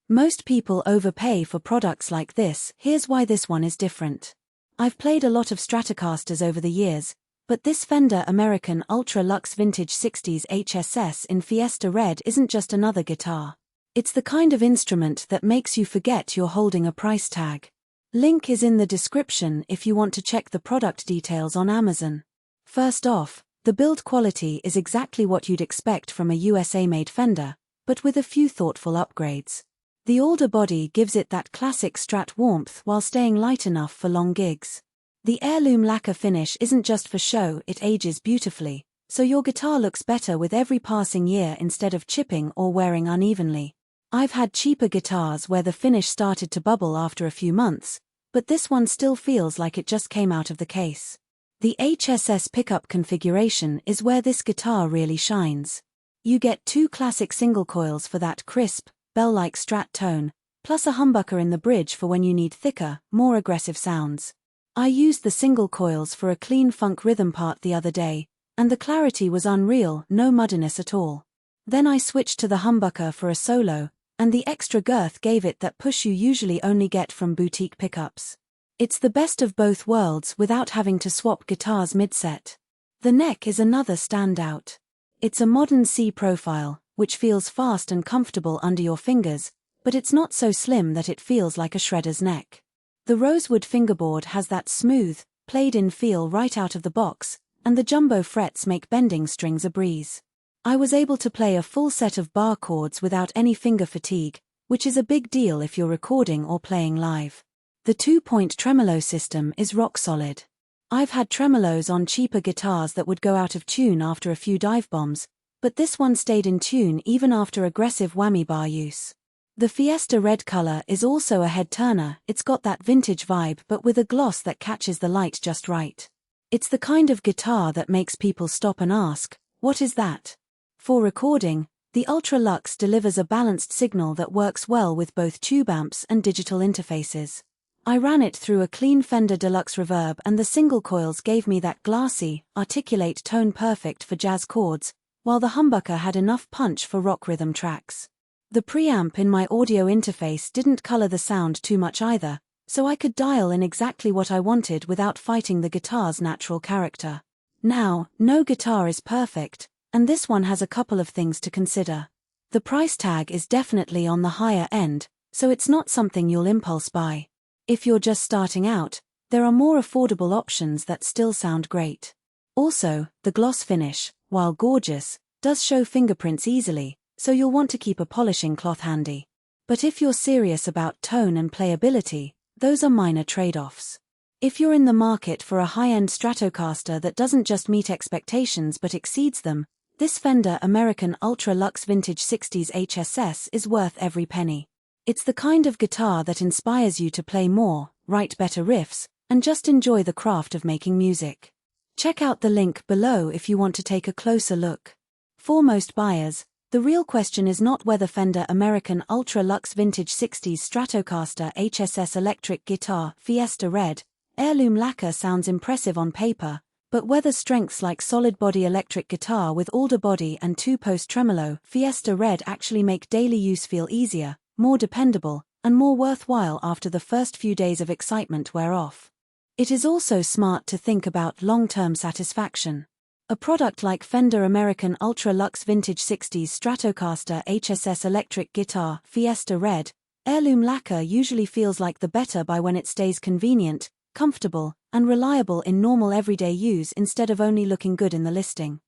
Most people overpay for products like this. Here's why this one is different. I've played a lot of Stratocasters over the years, but this Fender American Ultra Luxe Vintage 60s HSS in Fiesta Red isn't just another guitar. It's the kind of instrument that makes you forget you're holding a price tag. Link is in the description if you want to check the product details on Amazon. First off, the build quality is exactly what you'd expect from a USA-made Fender, but with a few thoughtful upgrades. The older body gives it that classic Strat warmth while staying light enough for long gigs. The Heirloom lacquer finish isn't just for show, it ages beautifully, so your guitar looks better with every passing year instead of chipping or wearing unevenly. I've had cheaper guitars where the finish started to bubble after a few months, but this one still feels like it just came out of the case. The HSS pickup configuration is where this guitar really shines. You get two classic single coils for that crisp, bell-like Strat tone, plus a humbucker in the bridge for when you need thicker, more aggressive sounds. I used the single coils for a clean funk rhythm part the other day, and the clarity was unreal, no muddiness at all. Then I switched to the humbucker for a solo, and the extra girth gave it that push you usually only get from boutique pickups. It's the best of both worlds without having to swap guitars mid-set. The neck is another standout. It's a modern C profile, which feels fast and comfortable under your fingers, but it's not so slim that it feels like a shredder's neck. The rosewood fingerboard has that smooth, played-in feel right out of the box, and the jumbo frets make bending strings a breeze. I was able to play a full set of bar chords without any finger fatigue, which is a big deal if you're recording or playing live. The 2-point tremolo system is rock solid. I've had tremolos on cheaper guitars that would go out of tune after a few dive bombs, but this one stayed in tune even after aggressive whammy bar use. The Fiesta Red color is also a head-turner. It's got that vintage vibe but with a gloss that catches the light just right. It's the kind of guitar that makes people stop and ask, "What is that?" For recording, the Ultra Luxe delivers a balanced signal that works well with both tube amps and digital interfaces. I ran it through a clean Fender Deluxe reverb and the single coils gave me that glassy, articulate tone perfect for jazz chords, while the humbucker had enough punch for rock rhythm tracks. The preamp in my audio interface didn't color the sound too much either, so I could dial in exactly what I wanted without fighting the guitar's natural character. Now, no guitar is perfect, and this one has a couple of things to consider. The price tag is definitely on the higher end, so it's not something you'll impulse buy. If you're just starting out, there are more affordable options that still sound great. Also, the gloss finish, while gorgeous, does show fingerprints easily, so you'll want to keep a polishing cloth handy. But if you're serious about tone and playability, those are minor trade-offs. If you're in the market for a high-end Stratocaster that doesn't just meet expectations but exceeds them, this Fender American Ultra Luxe Vintage 60s HSS is worth every penny. It's the kind of guitar that inspires you to play more, write better riffs, and just enjoy the craft of making music. Check out the link below if you want to take a closer look. For most buyers, the real question is not whether Fender American Ultra Luxe Vintage 60s Stratocaster HSS electric guitar Fiesta Red Heirloom Lacquer sounds impressive on paper, but whether strengths like solid body electric guitar with alder body and 2-post tremolo Fiesta Red actually make daily use feel easier, more dependable, and more worthwhile after the first few days of excitement wear off. It is also smart to think about long-term satisfaction. A product like Fender American Ultra Luxe Vintage 60s Stratocaster HSS electric guitar Fiesta Red Heirloom Lacquer usually feels like the better buy when it stays convenient, comfortable, and reliable in normal everyday use instead of only looking good in the listing.